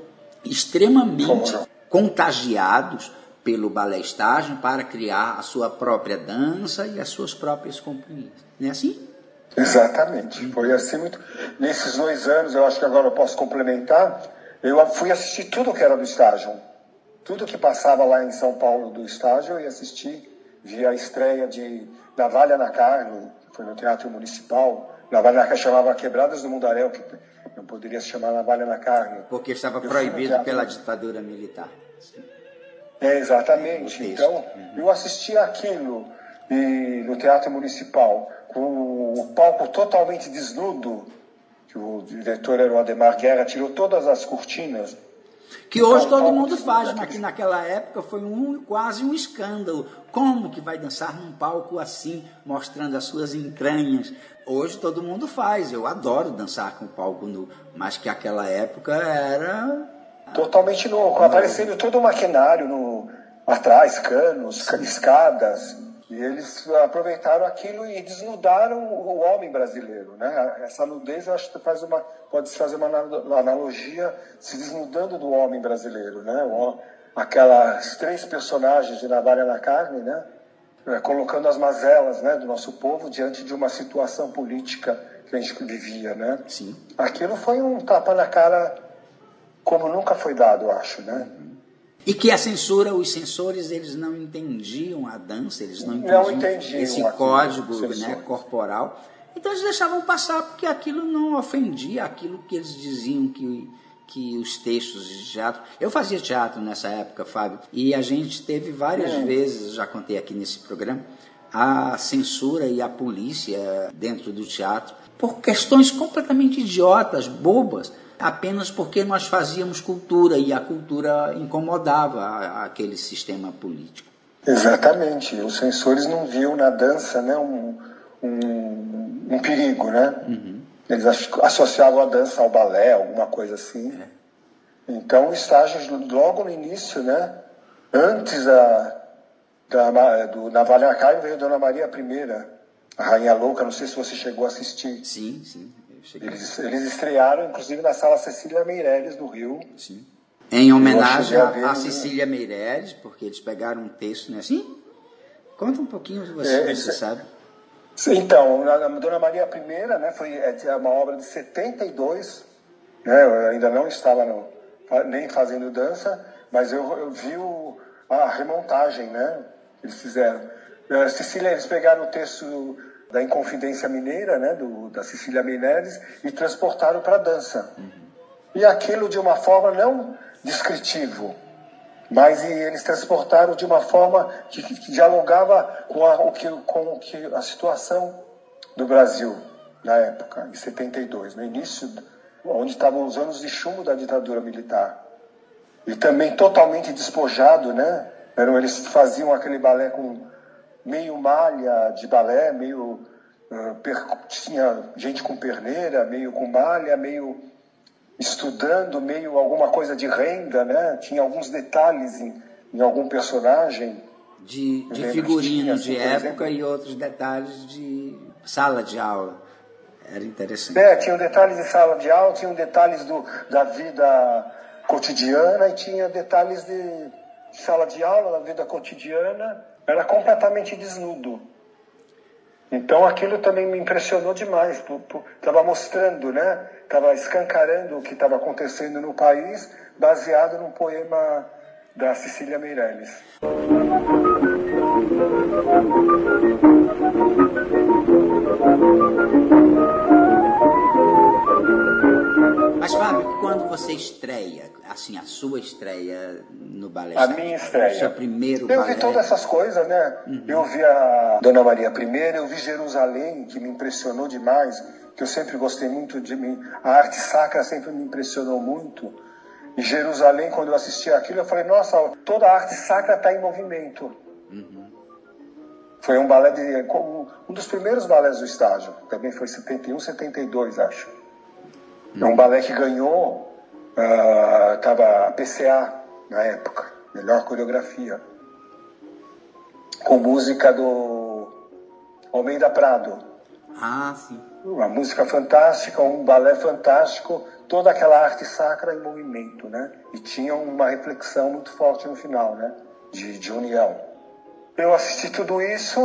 extremamente contagiados pelo balé estágio para criar a sua própria dança e as suas próprias companhias. Não é assim? Exatamente. Foi assim muito... Nesses 2 anos, eu acho que agora eu posso complementar, eu fui assistir tudo que era do estágio. Tudo que passava lá em São Paulo do estágio, eu ia assistir. Vi a estreia de Navalha na Carne, que foi no Teatro Municipal. Navalha na Carne chamava Quebradas do Mundaréu, que não poderia se chamar Navalha na Carne. Porque estava proibido pela ditadura militar. Exatamente. Então, eu assisti aquilo no Teatro Municipal, com o palco totalmente desnudo, que o diretor era o Ademar Guerra, tirou todas as cortinas. Que hoje todo mundo faz, mas que naquela época foi quase um escândalo. Como que vai dançar num palco assim, mostrando as suas entranhas? Hoje todo mundo faz, eu adoro dançar com o palco nu, mas que aquela época era... Totalmente novo, aparecendo todo o maquinário atrás, canos, escadas. E eles aproveitaram aquilo e desnudaram o homem brasileiro, né? Essa nudez, eu acho que pode-se fazer uma analogia se desnudando do homem brasileiro, né? Aquelas 3 personagens de Navalha na Carne, né? Colocando as mazelas, né, do nosso povo diante de uma situação política que a gente vivia, né? Sim. Aquilo foi um tapa na cara como nunca foi dado, eu acho, né? E que a censura, os censores, eles não entendiam a dança, eles não entendiam esse código, né, corporal. Então eles deixavam passar porque aquilo não ofendia aquilo que eles diziam que os textos de teatro... Eu fazia teatro nessa época, Fábio, e a gente teve várias vezes, já contei aqui nesse programa, a censura e a polícia dentro do teatro, por questões completamente idiotas, bobas, apenas porque nós fazíamos cultura e a cultura incomodava aquele sistema político. Exatamente. Os censores não viam na dança, né, um perigo, né? Uhum. Eles associavam a dança ao balé, alguma coisa assim. É. Então, o estágio, logo no início, né, antes do Navalha na Carne, veio a Dona Maria I, a Rainha Louca. Não sei se você chegou a assistir. Sim, sim. Eles estrearam, inclusive, na Sala Cecília Meirelles, do Rio. Sim. Em homenagem a Cecília Meirelles, porque eles pegaram um texto, não é assim? Conta um pouquinho se você sabe. Então, a Dona Maria I, né, foi uma obra de 72, né, eu ainda não estava nem fazendo dança, mas eu vi a remontagem, né, que eles fizeram. Cecília, eles pegaram o texto da Inconfidência Mineira, né, da Cecília Meirelles, e transportaram para a dança. Uhum. E aquilo de uma forma não descritivo, mas eles transportaram de uma forma que dialogava com a situação do Brasil na época, em 72, no início, onde estavam os anos de chumbo da ditadura militar. E também totalmente despojado, né? Eles faziam aquele balé com meio malha de balé, meio... tinha gente com perneira, meio com malha, meio estudando, meio alguma coisa de renda, né? Tinha alguns detalhes em algum personagem. De figurino de época e outros detalhes de sala de aula. Era interessante. Tinha detalhes de sala de aula, tinha detalhes da vida cotidiana e tinha detalhes de sala de aula, da vida cotidiana. Era completamente desnudo. Então aquilo também me impressionou demais. Estava mostrando, né? Estava escancarando o que estava acontecendo no país, baseado num poema da Cecília Meirelles. Mas, Fábio, quando você estreia, assim, a sua estreia no balé? A minha estreia. O seu primeiro eu balé? Vi todas essas coisas, né? Uhum. Eu vi a Dona Maria I, eu vi Jerusalém, que me impressionou demais, que eu sempre gostei muito de mim. A arte sacra sempre me impressionou muito. E Jerusalém, quando eu assisti aquilo, eu falei, nossa, toda a arte sacra está em movimento. Uhum. Foi um balé, um dos primeiros balés do estágio. Também foi 71, 72, acho. É um balé que ganhou, estava a PCA na época, melhor coreografia, com música do Almeida Prado. Ah, sim. Uma música fantástica, um balé fantástico, toda aquela arte sacra em movimento, né? E tinha uma reflexão muito forte no final, né? De união. Eu assisti tudo isso.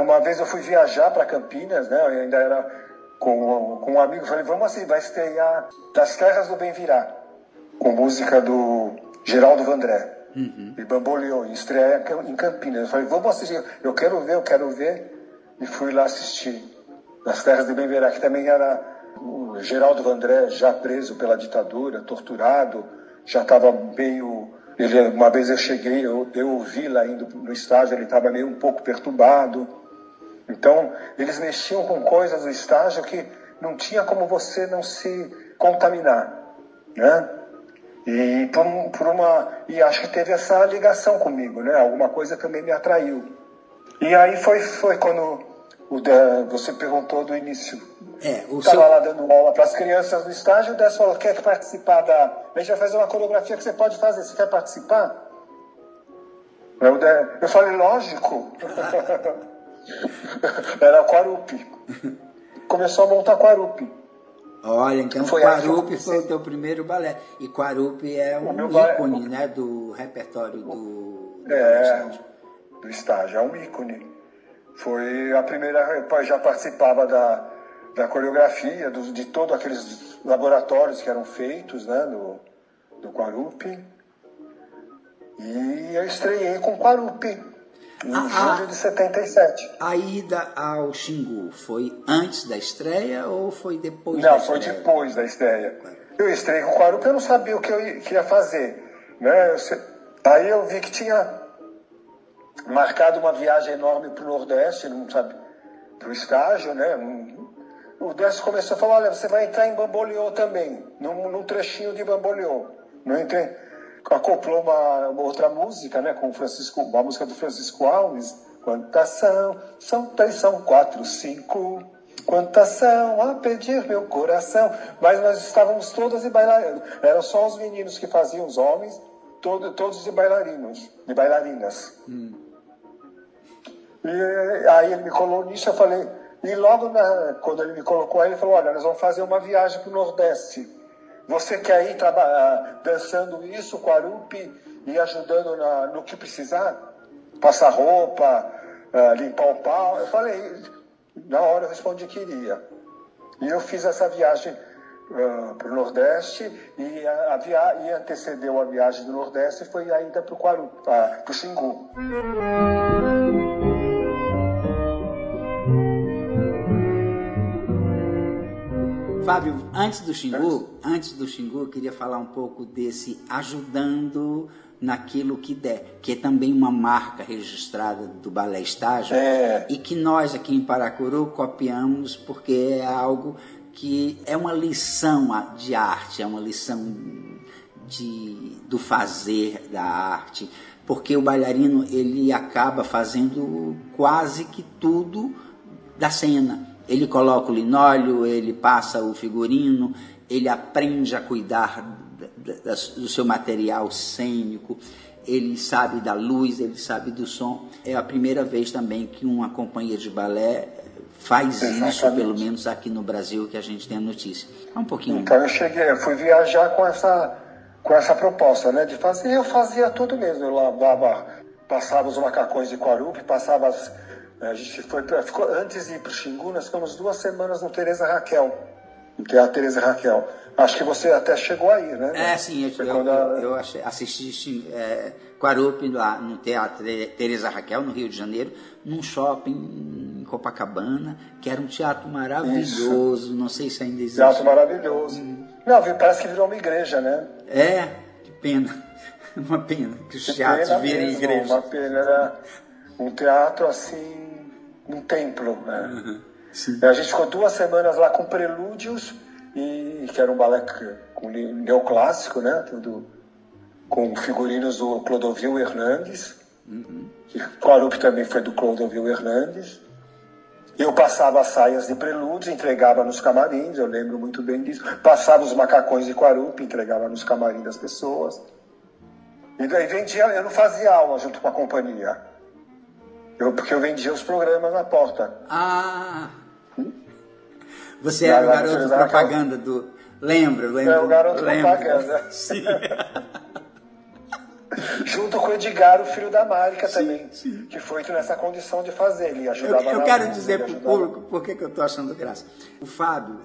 Uma vez eu fui viajar para Campinas, né? Eu ainda era com um amigo, falei, vamos assim, vai estrear Das Terras do Bem Virá, com música do Geraldo Vandré. Uhum. E bamboleou, e estreia em Campinas. Eu falei, vamos assistir, eu quero ver. E fui lá assistir Das Terras do Bem Virá, que também era o Geraldo Vandré, já preso pela ditadura, torturado, já estava meio... uma vez eu cheguei, eu ouvi lá indo no estágio, ele estava meio um pouco perturbado. Então, eles mexiam com coisas do estágio que não tinha como você não se contaminar, né? E e acho que teve essa ligação comigo, né? Alguma coisa também me atraiu. E aí foi quando você perguntou do início. Estava lá dando aula para as crianças do estágio, o Décio falou, quer participar a gente vai fazer uma coreografia que você pode fazer, você quer participar? Eu falei, lógico. Era o Quarupi. Começou a montar Quarupi. Olha, então Quarupi foi o teu primeiro balé. E Quarupi é um ícone, né, do repertório do estágio. É um ícone. Foi a primeira, já participava da coreografia, de todos aqueles laboratórios que eram feitos, né, do Quarupi. E eu estreiei com Quarupi. Em julho de 77. A ida ao Xingu foi antes da estreia ou foi depois da estreia? Não, foi depois da estreia. Eu estreiei com o Quarupi, eu não sabia o que eu ia fazer. Né? Aí eu vi que tinha marcado uma viagem enorme para o Nordeste, não sabe, para o estágio, né? O Décio começou a falar, olha, você vai entrar em Bamboleô também, num trechinho de Bamboleô. Não entrei. Acoplou uma outra música, né, com uma música do Francisco Alves. Quantas são? São 3, são 4, 5. Quantas são a pedir meu coração? Mas nós estávamos todas de bailarinas. Eram só os meninos que faziam, os homens, todos de bailarinos, de bailarinas. E aí ele me colocou nisso, eu falei... E logo quando ele me colocou aí, ele falou, olha, nós vamos fazer uma viagem para o Nordeste. Você quer ir dançando isso, Quarupi, e ajudando no que precisar? Passar roupa, limpar o pau? Eu falei, na hora eu respondi que iria. E eu fiz essa viagem para o Nordeste, e antecedeu a viagem do Nordeste foi a ida para o Quarupi, para o Xingu. Fábio, antes do Xingu, eu queria falar um pouco desse ajudando naquilo que der, que é também uma marca registrada do Balé Estágio, e que nós aqui em Paracuru copiamos porque é algo que é uma lição de arte, é uma lição do fazer da arte, porque o bailarino ele acaba fazendo quase que tudo da cena. Ele coloca o linóleo, ele passa o figurino, ele aprende a cuidar do seu material cênico, ele sabe da luz, ele sabe do som. É a primeira vez também que uma companhia de balé faz isso, pelo menos aqui no Brasil, que a gente tem a notícia. Um pouquinho. Então eu fui viajar com essa proposta, né, de fazer. Eu fazia tudo mesmo. Eu lavava, passava os macacões de Quarupi, passava a gente ficou antes de ir para o Xingu, nós ficamos 2 semanas no Teresa Raquel, no Teatro Teresa Raquel. Acho que você até chegou aí, né? Sim, eu assisti Quarupi lá no Teatro Teresa Raquel, no Rio de Janeiro, num shopping em Copacabana, que era um teatro maravilhoso. Isso. Não sei se ainda existe. Teatro maravilhoso. Não, parece que virou uma igreja, né? Que pena. Uma pena que os teatros virem igreja. Uma pena, era um teatro assim, um templo, né? A gente ficou 2 semanas lá com Prelúdios, que era um balé com neoclássico, né? Tudo com figurinos do Clodovil Hernandes. O Quarupi também foi do Clodovil Hernandes. Eu passava as saias de Prelúdios, entregava nos camarins, eu lembro muito bem disso. Passava os macacões de Quarupi, entregava nos camarins das pessoas. E daí eu não fazia aula junto com a companhia. Porque eu vendia os programas na porta. Você era o garoto propaganda do... Lembro. É o garoto propaganda. Sim. Junto com o Edgar, o filho da Márica também, que foi nessa condição de fazer. Ele ajudava eu quero dizer para o público por que eu estou achando graça. O Fábio,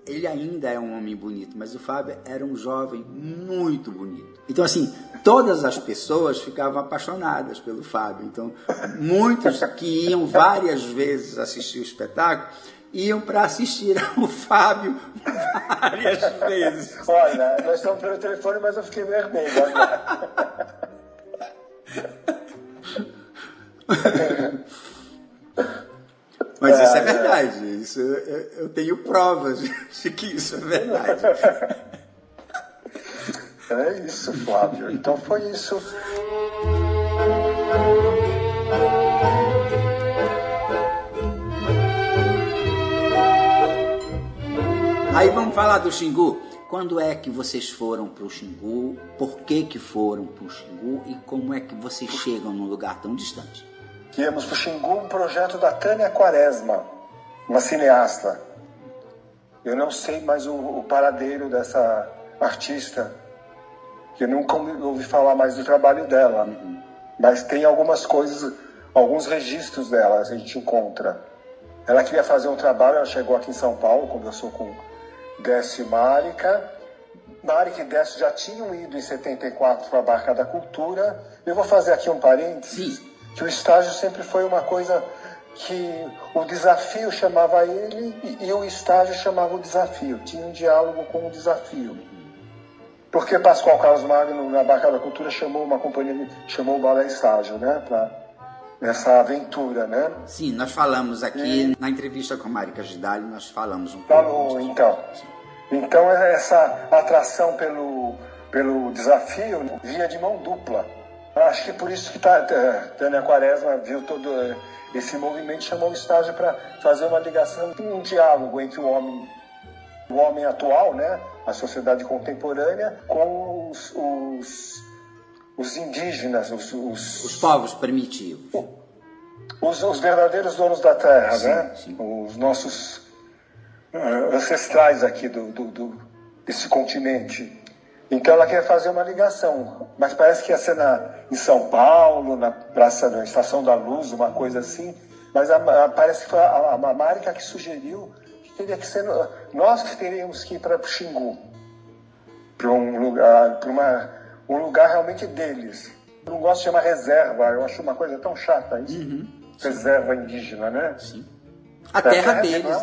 ele ainda é um homem bonito, mas o Fábio era um jovem muito bonito. Então, assim, todas as pessoas ficavam apaixonadas pelo Fábio. Então, muitos que iam várias vezes assistir o espetáculo, iam para assistir ao Fábio várias vezes. Olha, nós estamos pelo telefone, mas eu fiquei vermelho. Mas isso é verdade. Isso, eu tenho provas de que isso é verdade. É isso, Flávio. Então foi isso. Aí vamos falar do Xingu. Quando é que vocês foram para o Xingu? Por que foram para o Xingu? E como é que vocês chegam num lugar tão distante? Íamos para o Xingu, um projeto da Tânia Quaresma, uma cineasta. Eu não sei mais o paradeiro dessa artista, que eu nunca ouvi falar mais do trabalho dela. Mas tem algumas coisas, alguns registros dela a gente encontra. Ela queria fazer um trabalho, ela chegou aqui em São Paulo, conversou com Décio e Marika. Marika e Décio já tinham ido em 74 para a Barca da Cultura. Eu vou fazer aqui um parênteses, que o estágio sempre foi uma coisa que o desafio chamava ele e o estágio chamava o desafio. Tinha um diálogo com o desafio. Porque Pascoal Carlos Magno, na Barca da Cultura, chamou uma companhia, chamou o Balé Estágio, né, para essa aventura, né? Sim, nós falamos aqui na entrevista com a Marika Gidali, nós falamos um pouco. Falou, então. Então essa atração pelo desafio via de mão dupla. Acho que por isso que Tânia Quaresma viu todo esse movimento, chamou o estágio para fazer uma ligação, um diálogo entre o homem atual, né, a sociedade contemporânea, com os indígenas, os povos primitivos. Os verdadeiros donos da terra, sim, né? Sim. Os nossos ancestrais aqui desse continente. Então ela quer fazer uma ligação, mas parece que ia ser em São Paulo, na Praça da Estação da Luz, uma coisa assim, mas parece que foi a Marika que sugeriu que teria que ser nós que teríamos que ir para o Xingu, para um lugar realmente deles. Eu não gosto de chamar reserva, eu acho uma coisa tão chata isso. Reserva indígena, né? Sim. A terra deles,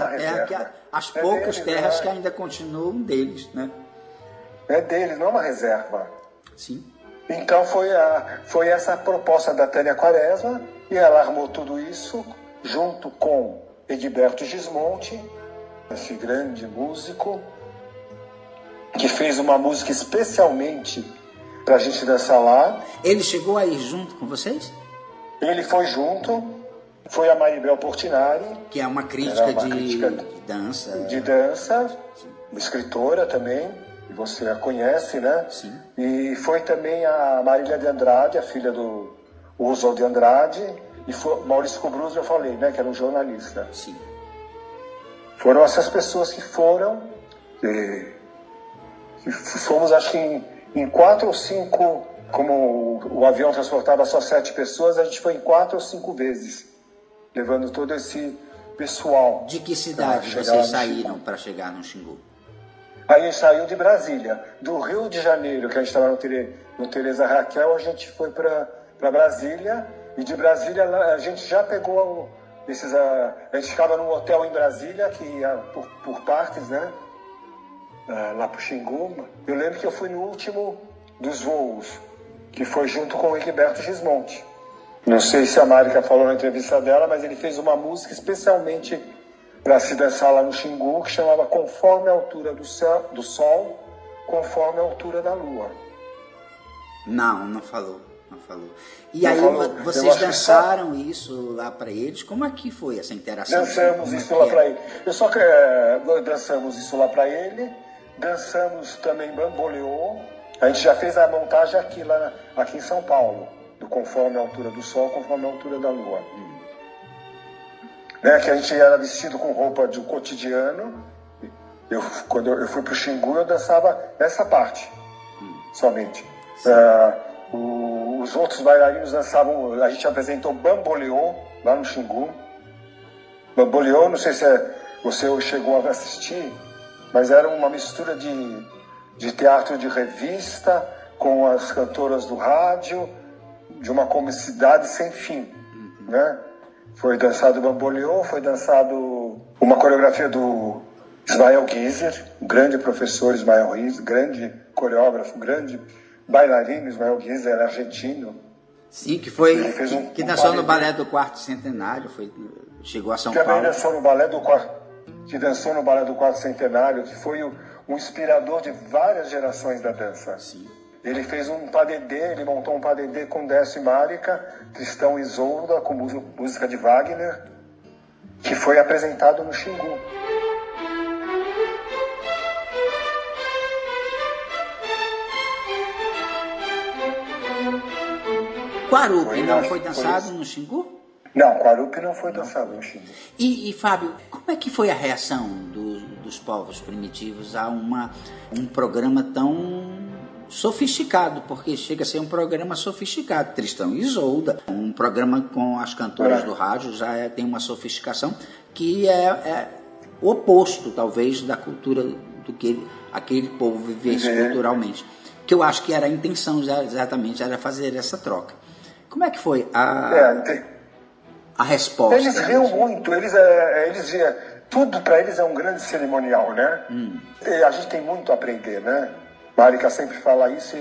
as poucas deles, terras que ainda continuam deles, né? É deles, não é uma reserva. Sim. Então foi essa a proposta da Tânia Quaresma, e ela armou tudo isso junto com Egberto Gismonti, esse grande músico, que fez uma música especialmente para a gente dançar lá. Ele chegou a ir junto com vocês? Ele foi junto, foi a Maribel Portinari, que é uma crítica de dança. De dança, uma escritora também, e você a conhece, né? Sim. E foi também a Marília de Andrade, a filha do Oswald de Andrade, e foi Maurício Kubrus, eu falei, né, que era um jornalista. Sim. Foram essas pessoas que foram, que fomos, acho que em 4 ou 5, como o avião transportava só 7 pessoas, a gente foi em 4 ou 5 vezes, levando todo esse pessoal. De que cidade vocês saíram para chegar no Xingu? Aí a gente saiu de Brasília. Do Rio de Janeiro, que a gente estava no Teresa Raquel, a gente foi para Brasília. E de Brasília a gente já pegou a gente ficava num hotel em Brasília, que ia por partes, né? Lá para o Xingu. Eu lembro que eu fui no último dos voos, que foi junto com o Egberto Gismonti. Não sei se a Marika falou na entrevista dela, mas ele fez uma música especialmente para se dançar lá no Xingu, que chamava Conforme a Altura do Sol, Conforme a Altura da Lua. Não falou. E aí vocês dançaram isso lá para eles? Como é que foi essa interação? Dançamos isso lá para ele. Dançamos isso lá para ele. Dançamos também bamboleô. A gente já fez a montagem aqui em São Paulo, do Conforme a Altura do Sol, Conforme a Altura da Lua. Né, que a gente era vestido com roupa de cotidiano. Quando eu fui para o Xingu, eu dançava essa parte somente. Os outros bailarinos dançavam. A gente apresentou bamboleô lá no Xingu. Bamboleô, não sei se você chegou a assistir, mas era uma mistura de teatro de revista com as cantoras do rádio, de uma comicidade sem fim, né? Foi dançado bamboleô, foi dançado uma coreografia do Ismael Guiser, um grande professor Ismael Guiser, grande coreógrafo, grande bailarino Ismael Guiser, era argentino. Sim, que dançou no balé do Quarto Centenário, chegou a São Paulo. Também dançou no balé do Quarto Centenário, que foi um inspirador de várias gerações da dança. Sim. Ele fez ele montou um padedê com Décio e Marika, Tristão e Isolda, com música de Wagner, que foi apresentado no Xingu. Quarupi não foi dançado no Xingu? Não, Quarupi não foi dançado no Xingu. E Fábio, como é que foi a reação dos povos primitivos a um programa tão sofisticado? Porque chega a ser um programa sofisticado. Tristão e Isolda, um programa com as cantoras do rádio, já tem uma sofisticação que é o oposto, talvez, da cultura do que aquele povo vivesse culturalmente. Que eu acho que era a intenção exatamente, era fazer essa troca. Como é que foi a resposta? Eles riam muito, tudo para eles é um grande cerimonial, né? E a gente tem muito a aprender, né? Marica sempre fala isso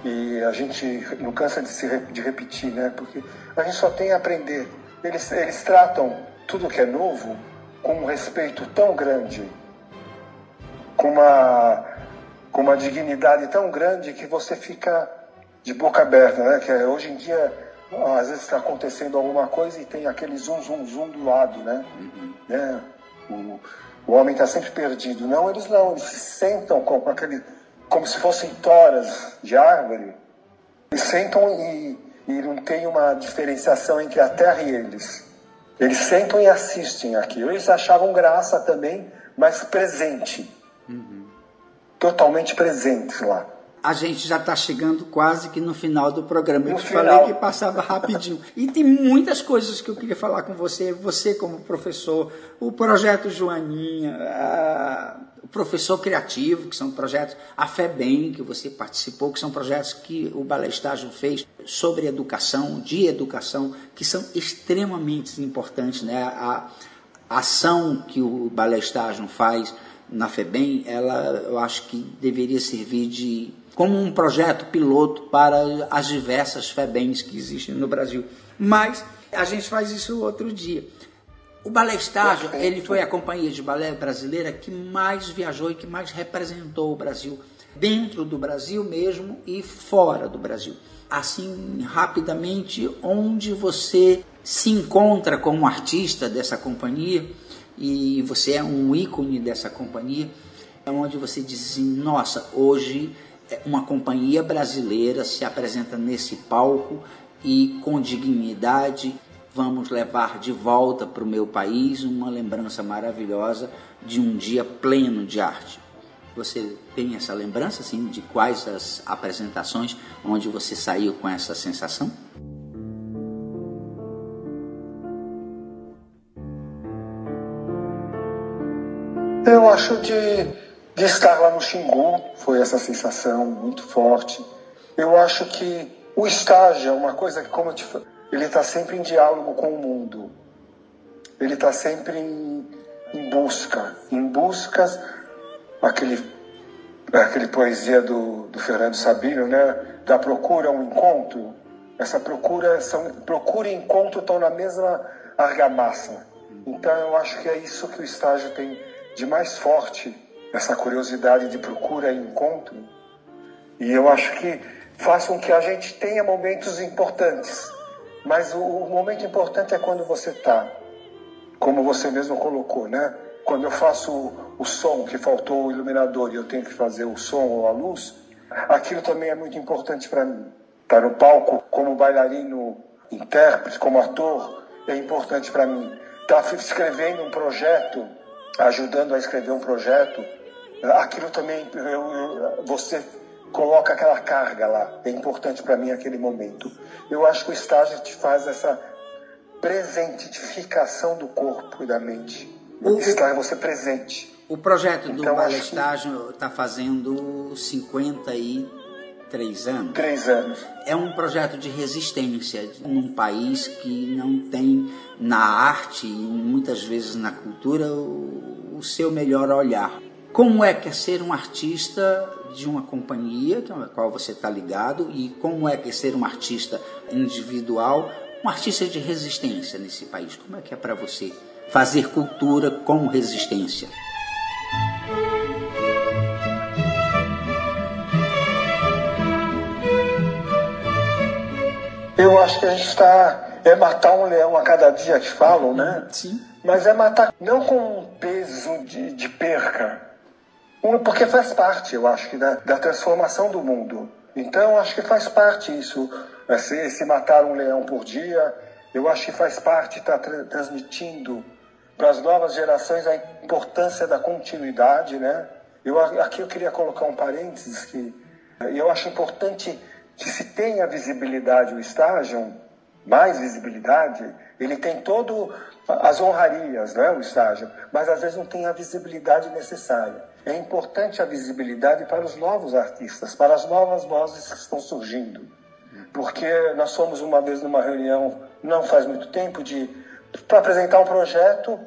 e a gente não cansa de repetir, né? Porque a gente só tem a aprender. Eles tratam tudo que é novo com um respeito tão grande, com uma dignidade tão grande que você fica de boca aberta, né? Que hoje em dia, às vezes está acontecendo alguma coisa e tem aquele zoom do lado, né? Né? O homem está sempre perdido. Não, eles se sentam como se fossem toras de árvore. Eles sentam e não tem uma diferenciação entre a terra e eles. Eles sentam e assistem aquilo. Eles achavam graça também, mas presente. Totalmente presentes lá. A gente já está chegando quase que no final do programa. Eu te falei que passava rapidinho. E tem muitas coisas que eu queria falar com você. Você como professor, o projeto Joaninha, o professor criativo, que são projetos, a FEBEM, que você participou, que são projetos que o Balé Estágio fez sobre educação, de educação, que são extremamente importantes, né? A ação que o Balé Estágio faz na FEBEM, eu acho que deveria servir como um projeto piloto para as diversas FEBEMs que existem no Brasil. Mas a gente faz isso outro dia. O Balé Estágio, ele foi a companhia de balé brasileira que mais viajou e que mais representou o Brasil, dentro do Brasil mesmo e fora do Brasil. Assim, rapidamente, onde você se encontra como artista dessa companhia, e você é um ícone dessa companhia, é onde você diz assim, nossa, hoje uma companhia brasileira se apresenta nesse palco e com dignidade vamos levar de volta para o meu país uma lembrança maravilhosa de um dia pleno de arte. Você tem essa lembrança, assim, de quais as apresentações onde você saiu com essa sensação? Eu acho de estar lá no Xingu, foi essa sensação muito forte. Eu acho que o estágio é uma coisa que, como eu te falei, ele está sempre em diálogo com o mundo. Ele está sempre em buscas, aquele poesia do Fernando Sabino, né? Da procura ao encontro. Essa procura e encontro estão na mesma argamassa. Então eu acho que é isso que o estágio tem de mais forte, essa curiosidade de procura e encontro. E eu acho que faz com que a gente tenha momentos importantes. Mas o momento importante é quando você está, como você mesmo colocou, né? Quando eu faço o som, que faltou o iluminador e eu tenho que fazer o som ou a luz, aquilo também é muito importante para mim. Estar no palco como bailarino, intérprete, como ator, é importante para mim. Estar escrevendo um projeto, ajudando a escrever um projeto, aquilo também, você coloca aquela carga lá, é importante para mim aquele momento. Eu acho que o estágio te faz essa presentificação do corpo e da mente. Estar você presente. O projeto do Balé Estágio está fazendo 53 anos. 3 anos. É um projeto de resistência num país que não tem na arte e muitas vezes na cultura o seu melhor olhar. Como é que é ser um artista de uma companhia com a qual você está ligado e como é que é ser um artista individual, um artista de resistência nesse país? Como é que é para você fazer cultura com resistência? Eu acho que a gente é matar um leão a cada dia, que falam, né? Sim. Mas é matar não com um peso de perca, porque faz parte, eu acho, que da transformação do mundo. Então, acho que faz parte isso, esse matar um leão por dia, eu acho que faz parte estar transmitindo para as novas gerações a importância da continuidade, né? Aqui eu queria colocar um parênteses, que eu acho importante que se tenha visibilidade o estágio, mais visibilidade, ele tem todo as honrarias, né, o estágio, mas às vezes não tem a visibilidade necessária. É importante a visibilidade para os novos artistas, para as novas vozes que estão surgindo. Porque nós fomos uma vez numa reunião, não faz muito tempo, para apresentar um projeto.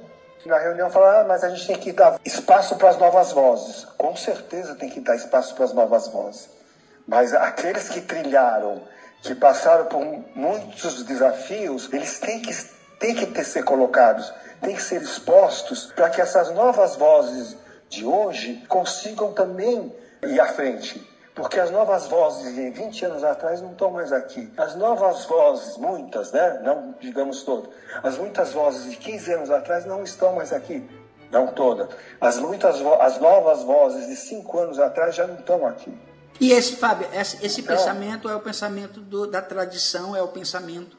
Na reunião falaram, mas a gente tem que dar espaço para as novas vozes. Com certeza tem que dar espaço para as novas vozes. Mas aqueles que trilharam, que passaram por muitos desafios, eles têm que ser colocados, têm que ser expostos para que essas novas vozes de hoje consigam também ir à frente. Porque as novas vozes de 20 anos atrás não estão mais aqui. As novas vozes, muitas, né? Não digamos todas. As muitas vozes de 15 anos atrás não estão mais aqui. Não todas. As novas vozes de 5 anos atrás já não estão aqui. E Fábio, esse pensamento é o pensamento da tradição, é o pensamento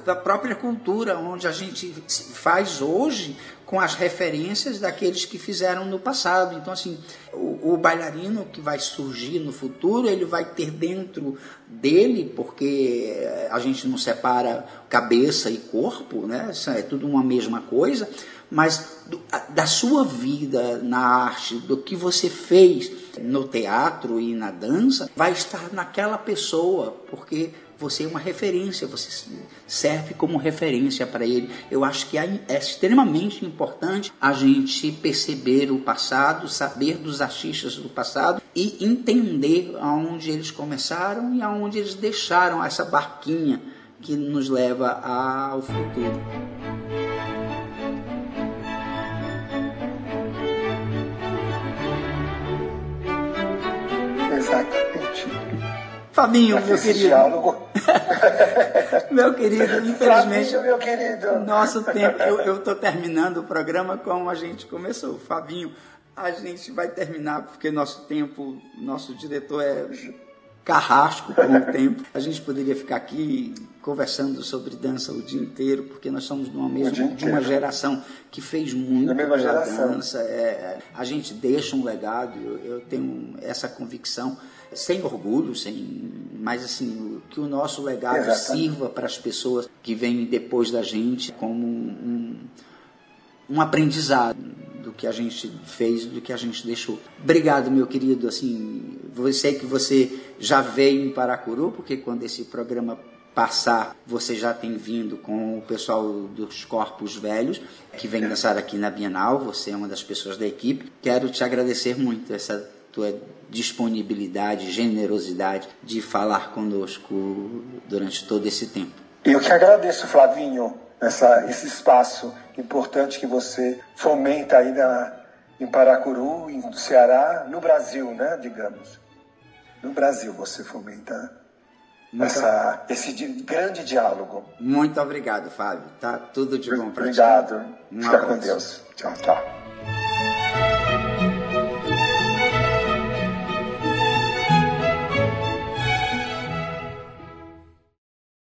da própria cultura, onde a gente faz hoje com as referências daqueles que fizeram no passado. Então, assim, o bailarino que vai surgir no futuro, ele vai ter dentro dele, porque a gente não separa cabeça e corpo, né? Isso é tudo uma mesma coisa, mas da sua vida na arte, do que você fez no teatro e na dança, vai estar naquela pessoa, porque você é uma referência, você serve como referência para ele. Eu acho que é extremamente importante a gente perceber o passado, saber dos artistas do passado e entender aonde eles começaram e aonde eles deixaram essa barquinha que nos leva ao futuro. Exatamente. Fabinho, meu querido. Meu querido, infelizmente, Fabinho, meu querido. Nosso tempo, eu estou terminando o programa como a gente começou. Fabinho, a gente vai terminar porque nosso diretor é carrasco com o tempo. A gente poderia ficar aqui conversando sobre dança o dia inteiro, porque nós somos de uma geração que fez muito pela dança. A gente deixa um legado, eu tenho essa convicção, sem orgulho, mas assim, que o nosso legado sirva para as pessoas que vêm depois da gente como um aprendizado do que a gente fez, do que a gente deixou. Obrigado, meu querido. Assim, eu sei que você já veio em Paracuru, porque quando esse programa passar, você já tem vindo com o pessoal dos Corpos Velhos, que vem dançar aqui na Bienal. Você é uma das pessoas da equipe. Quero te agradecer muito essa tua disponibilidade, generosidade de falar conosco durante todo esse tempo. Eu que agradeço, Flavinho, esse espaço importante que você fomenta aí em Paracuru, no Ceará, no Brasil, né, digamos. No Brasil você fomenta esse grande diálogo. Muito obrigado, Fábio. Tá tudo de bom para ti. Obrigado. Fica com Deus. Tchau, tchau.